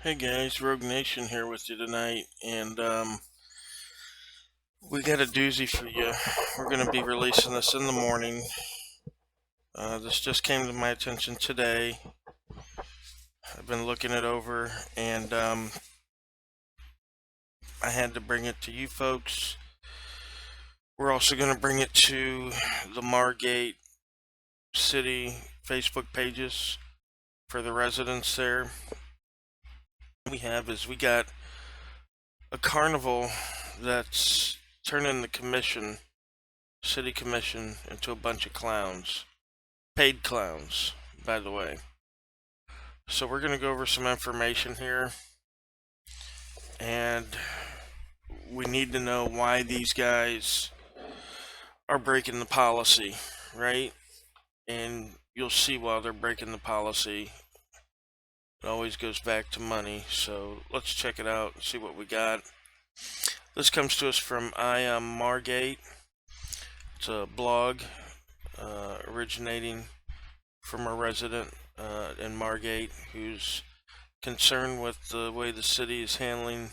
Hey guys, Rogue Nation here with you tonight, and we got a doozy for you. We're going to be releasing this in the morning. This just came to my attention today. I've been looking it over, and I had to bring it to you folks. We're also going to bring it to the Margate City Facebook pages for the residents there. What we got a carnival that's turning the city commission, into a bunch of clowns. Paid clowns, by the way. So we're going to go over some information here, and we need to know why these guys are breaking the policy, right? And you'll see why they're breaking the policy. It always goes back to money, so let's check it out and see what we got. This comes to us from I Am Margate. It's a blog originating from a resident in Margate who's concerned with the way the city is handling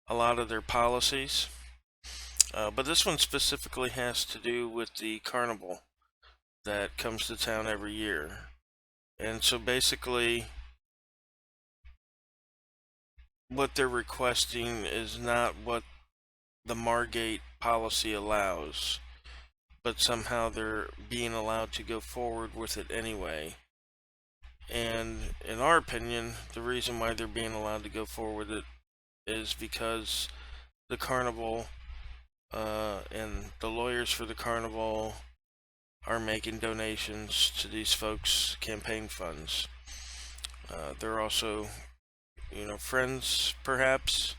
a lot of their policies. But this one specifically has to do with the carnival that comes to town every year. And so basically, what they're requesting is not what the Margate policy allows, but somehow they're being allowed to go forward with it anyway. And in our opinion, the reason why they're being allowed to go forward with it is because the carnival and the lawyers for the carnival are making donations to these folks' campaign funds. They're also, friends perhaps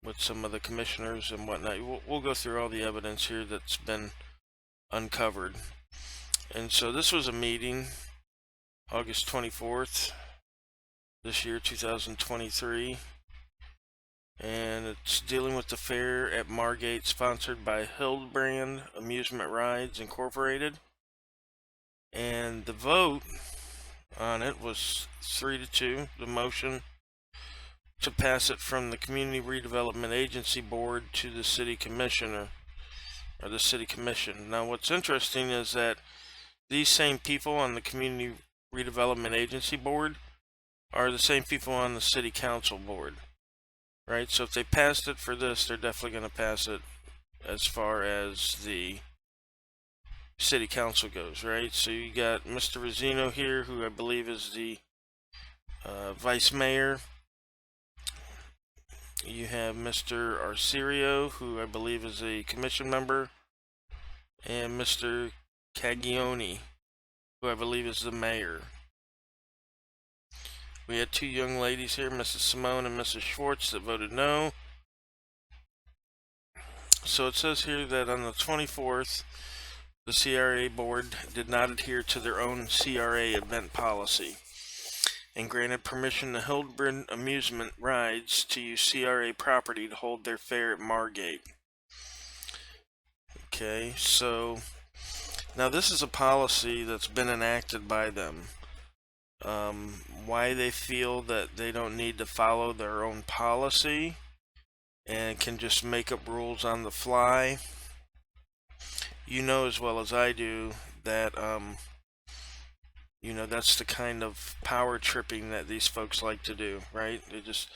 with some of the commissioners and whatnot. We'll go through all the evidence here that's been uncovered. And so this was a meeting, August 24th, this year, 2023. And it's dealing with the fair at Margate, sponsored by Hildebrand Amusement Rides Incorporated. And the vote on it was 3-2, the motion to pass it from the Community Redevelopment Agency Board to the City Commissioner, or the City Commission. Now what's interesting is that these same people on the Community Redevelopment Agency Board are the same people on the City Council Board, right? So if they passed it for this, they're definitely going to pass it as far as the City Council goes, right? So you got Mr. Rosino here, who I believe is the Vice Mayor. You have Mr. Arciero, who I believe is a commission member, and Mr. Cagioni, who I believe is the mayor. We had two young ladies here, Mrs. Simone and Mrs. Schwartz, that voted no. So it says here that on the 24th, the CRA board did not adhere to their own CRA event policy and granted permission to Hildebrand Amusement Rides to use CRA property to hold their fair at Margate. Okay, so now this is a policy that's been enacted by them. Why they feel that they don't need to follow their own policy and can just make up rules on the fly. You know as well as I do that that's the kind of power tripping that these folks like to do, right? They just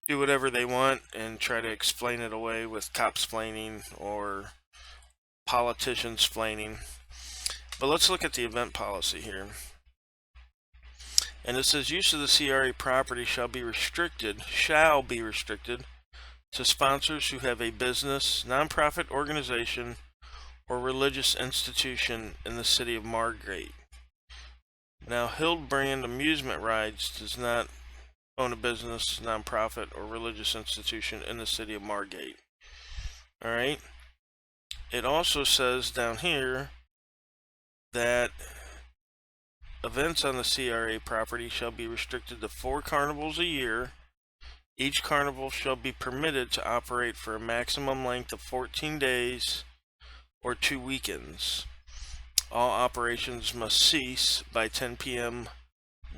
do whatever they want and try to explain it away with cop-splaining or politician-splaining. But let's look at the event policy here. And it says use of the CRA property shall be restricted to sponsors who have a business, nonprofit organization, or religious institution in the city of Margate. Now, Hildebrand Amusement Rides does not own a business, nonprofit, or religious institution in the city of Margate. Alright? It also says down here that events on the CRA property shall be restricted to 4 carnivals a year. Each carnival shall be permitted to operate for a maximum length of 14 days or 2 weekends. All operations must cease by 10 p.m.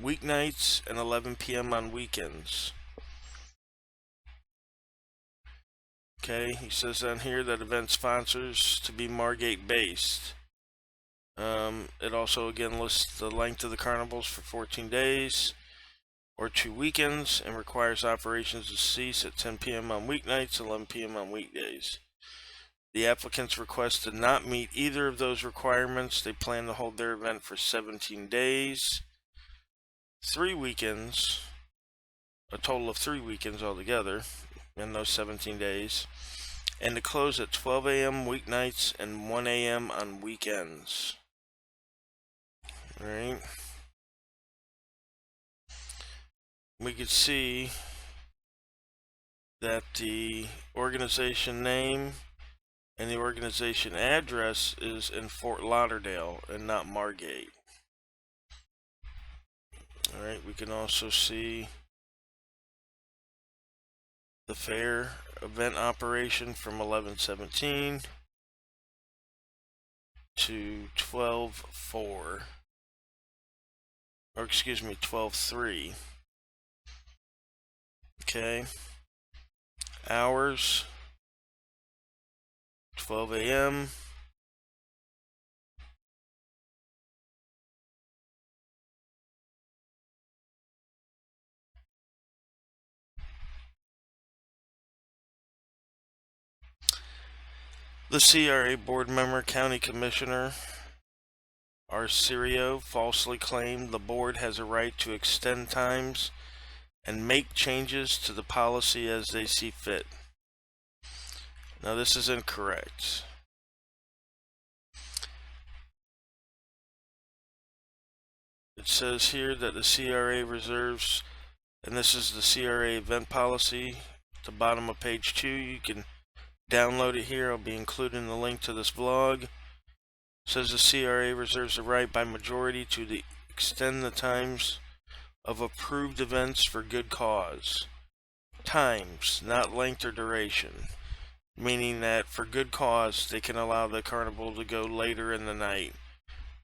weeknights and 11 p.m. on weekends. Okay, he says down here that event sponsors to be Margate based. It also again lists the length of the carnivals for 14 days or 2 weekends and requires operations to cease at 10 p.m. on weeknights, 11 p.m. on weekdays. The applicants request did not meet either of those requirements. They plan to hold their event for 17 days, 3 weekends, a total of 3 weekends altogether in those 17 days, and to close at 12 a.m. weeknights and 1 a.m. on weekends. Alright. We could see that the organization name and the organization address is in Fort Lauderdale and not Margate. Alright, we can also see the fair event operation from 11/17 to 12/4, or excuse me, 12/3. Okay, hours 12 a.m. The CRA board member, County Commissioner Arciero, falsely claimed the board has a right to extend times and make changes to the policy as they see fit. Now, this is incorrect. It says here that the CRA reserves, and this is the CRA event policy at the bottom of page 2. You can download it here. I'll be including the link to this blog. It says the CRA reserves the right by majority to extend the times of approved events for good cause. Times, not length or duration. Meaning that for good cause, they can allow the carnival to go later in the night,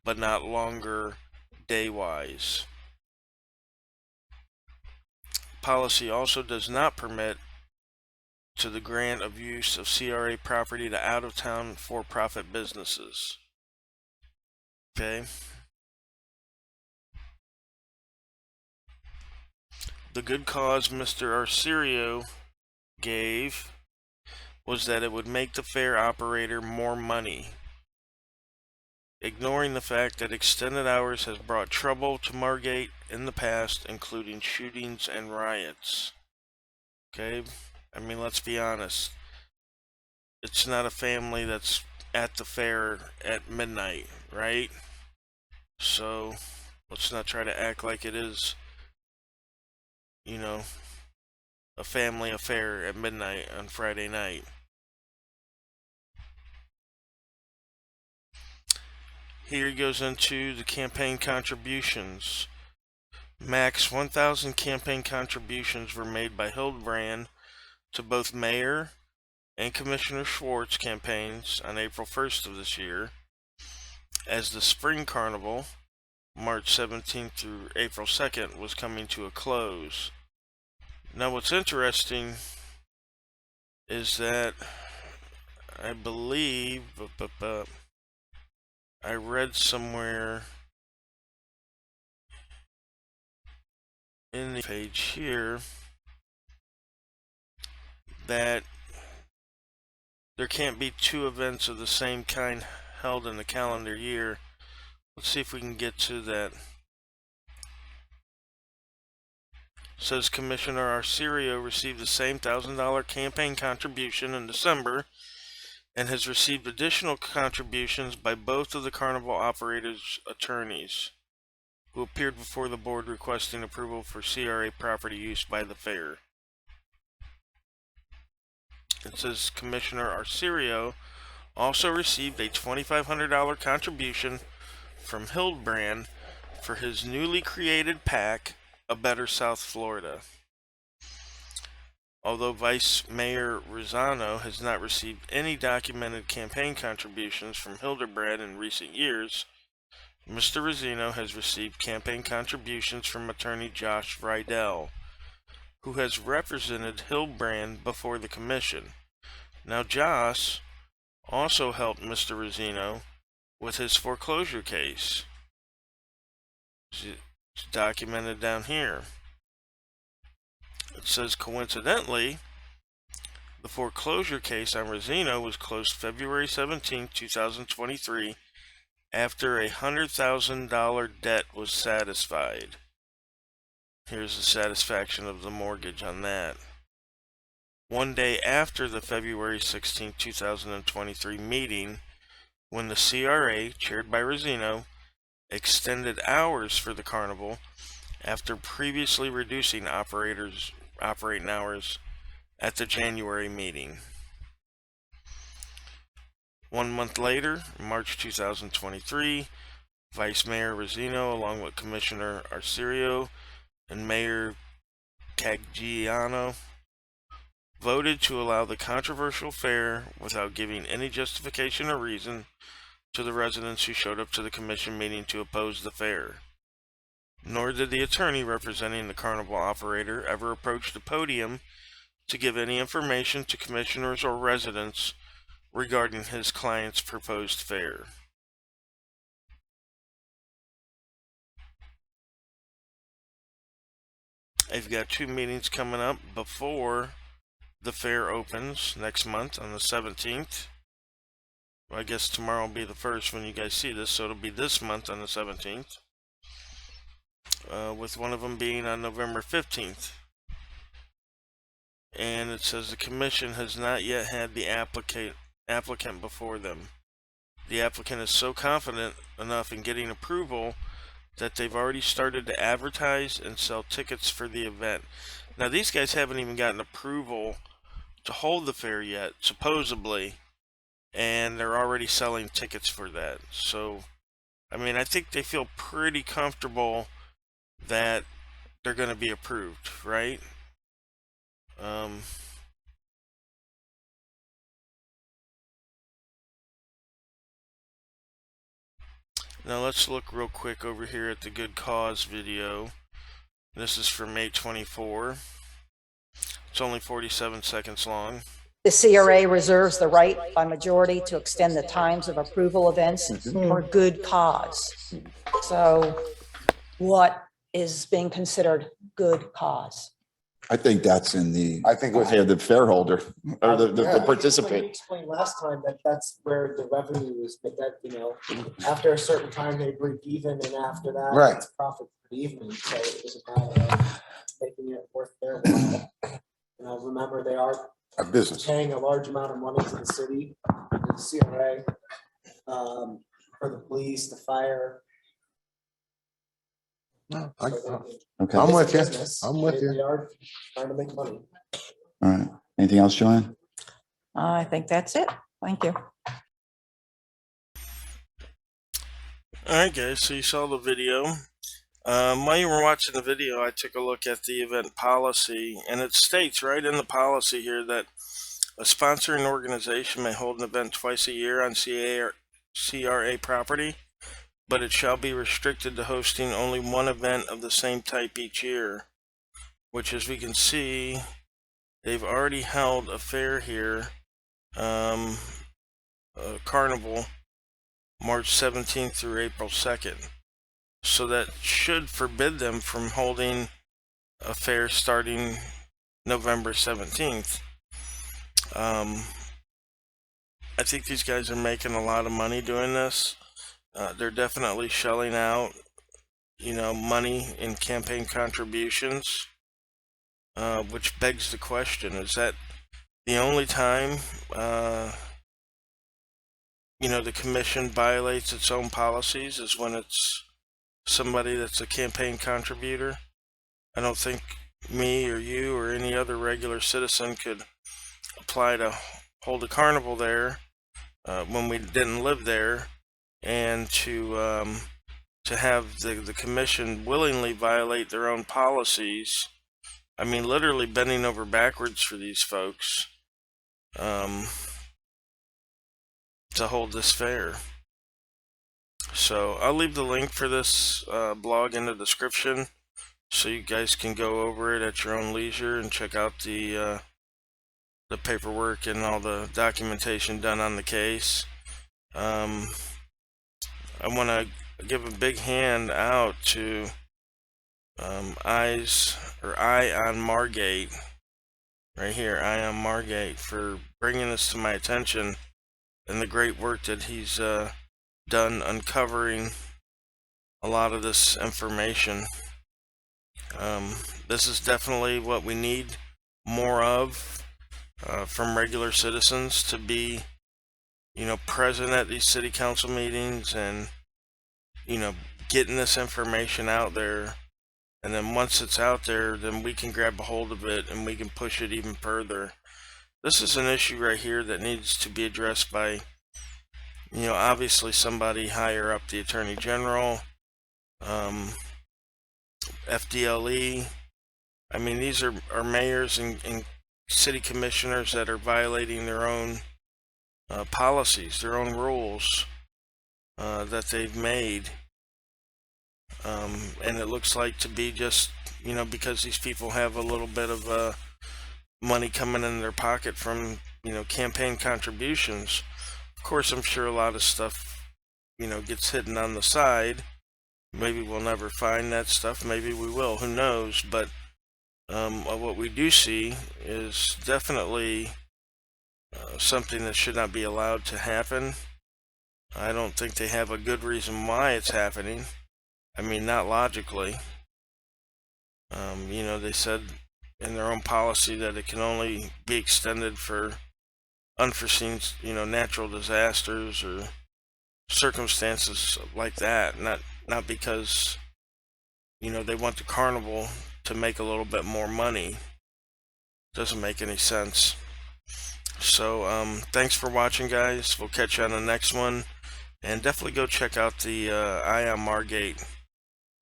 but not longer day-wise. Policy also does not permit to the grant of use of CRA property to out-of-town for-profit businesses. Okay. The good cause Mr. Arciero gave was that it would make the fair operator more money, ignoring the fact that extended hours has brought trouble to Margate in the past, including shootings and riots. Okay? I mean, let's be honest. It's not a family that's at the fair at midnight, right? So, let's not try to act like it is, you know, a family affair at midnight on Friday night. Here he goes into the campaign contributions. Max 1,000 campaign contributions were made by Hildebrand to both Mayor and Commissioner Schwartz campaigns on April 1st of this year, as the Spring Carnival, March 17th through April 2nd, was coming to a close. Now, what's interesting is that I believe I read somewhere in the page here that there can't be 2 events of the same kind held in the calendar year. Let's see if we can get to that. It says Commissioner Arciero received the same $1,000 campaign contribution in December and has received additional contributions by both of the carnival operators' attorneys, who appeared before the board requesting approval for CRA property use by the fair. It says Commissioner Arciero also received a $2,500 contribution from Hildebrand for his newly created PAC, A Better South Florida. Although Vice Mayor Rosano has not received any documented campaign contributions from Hildebrand in recent years, Mr. Rosino has received campaign contributions from attorney Josh Rydell, who has represented Hilbrand before the commission. Now, Josh also helped Mr. Rosino with his foreclosure case. It's documented down here. It says, coincidentally, the foreclosure case on Rosino was closed February 17, 2023, after a $100,000 debt was satisfied. Here's the satisfaction of the mortgage on that. One day after the February 16, 2023 meeting, when the CRA, chaired by Rosino, extended hours for the Carnival after previously reducing operating hours at the January meeting. 1 month later, March 2023, Vice Mayor Rosino, along with Commissioner Arciero and Mayor Caggiano, voted to allow the controversial fair without giving any justification or reason to the residents who showed up to the commission meeting to oppose the fair. Nor did the attorney representing the carnival operator ever approach the podium to give any information to commissioners or residents regarding his client's proposed fair. I've got 2 meetings coming up before the fair opens next month on the 17th. Well, I guess tomorrow will be the 1st when you guys see this, so it'll be this month on the 17th. With one of them being on November 15th. And it says the commission has not yet had the applicant before them. The applicant is so confident enough in getting approval that they've already started to advertise and sell tickets for the event. Now, these guys haven't even gotten approval to hold the fair yet, supposedly, and they're already selling tickets for that. So, I mean, I think they feel pretty comfortable that they're going to be approved, right? Now let's look real quick over here at the Good Cause video. This is from May 24. It's only 47 seconds long. The CRA reserves the right by majority to extend the times of approval events for good cause. So what is being considered good cause? I think that's in the, I think it was- the fair holder or the Yeah. participant. We explained last time that that's where the revenue is, but that, after a certain time, they break even, and after that, Right. it's profit per evening, so it doesn't matter of making it worth their while. Remember, they are A business. paying a large amount of money to the city, the CRA, for the police, the fire. No, So they- Okay, I'm all with you. business. I'm with you. They are trying to make money. right. Anything else, Joanne? I think that's it. Thank you. Alright guys, so you saw the video. While you were watching the video, I took a look at the event policy, and it states right in the policy here that a sponsoring organization may hold an event twice a year on CRA property, but it shall be restricted to hosting only one event of the same type each year, which, as we can see, they've already held a fair here, a carnival, March 17th through April 2nd. So that should forbid them from holding a fair starting November 17th. I think these guys are making a lot of money doing this. They're definitely shelling out, money in campaign contributions, which begs the question, is that the only time, the commission violates its own policies is when it's somebody that's a campaign contributor? I don't think me or you or any other regular citizen could apply to hold a carnival there when we didn't live there, and to have the commission willingly violate their own policies. I mean, literally bending over backwards for these folks to hold this fair. So I'll leave the link for this blog in the description, so you guys can go over it at your own leisure and check out the paperwork and all the documentation done on the case. I want to give a big hand out to Eye on Margate, right here, Eye on Margate, for bringing this to my attention and the great work that he's done uncovering a lot of this information. This is definitely what we need more of from regular citizens, to be, present at these city council meetings and, getting this information out there. And then once it's out there, then we can grab a hold of it and we can push it even further. This is an issue right here that needs to be addressed by, obviously somebody higher up, the Attorney General, FDLE. I mean, these are mayors and city commissioners that are violating their own policies, their own rules that they've made. And it looks like to be just, because these people have a little bit of money coming in their pocket from, campaign contributions. Of course, I'm sure a lot of stuff, gets hidden on the side. Maybe we'll never find that stuff. Maybe we will. Who knows? But what we do see is definitely something that should not be allowed to happen. I don't think they have a good reason why it's happening. I mean, not logically. They said in their own policy that it can only be extended for unforeseen, natural disasters or circumstances like that. Not because, they want the carnival to make a little bit more money. Doesn't make any sense. So, thanks for watching, guys. We'll catch you on the next one. And definitely go check out the Eye on Margate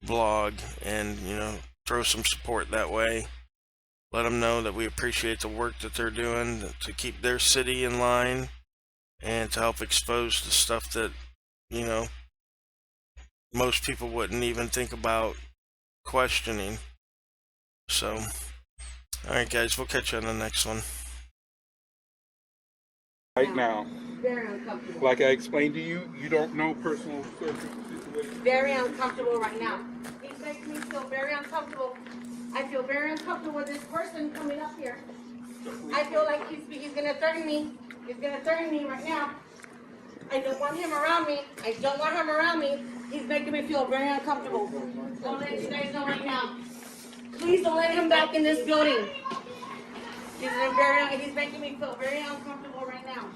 blog and, throw some support that way. Let them know that we appreciate the work that they're doing to keep their city in line and to help expose the stuff that, most people wouldn't even think about questioning. So, alright guys, we'll catch you on the next one. Right now, Very uncomfortable. like I explained to you, you don't know personal situations. Very uncomfortable right now. He's making me feel very uncomfortable. I feel very uncomfortable with this person coming up here. I feel like he's gonna threaten me. He's gonna threaten me right now. I don't want him around me. I don't want him around me. He's making me feel very uncomfortable. I'll let you guys know right now. Please don't let him back in this building. He's making me feel very uncomfortable right now.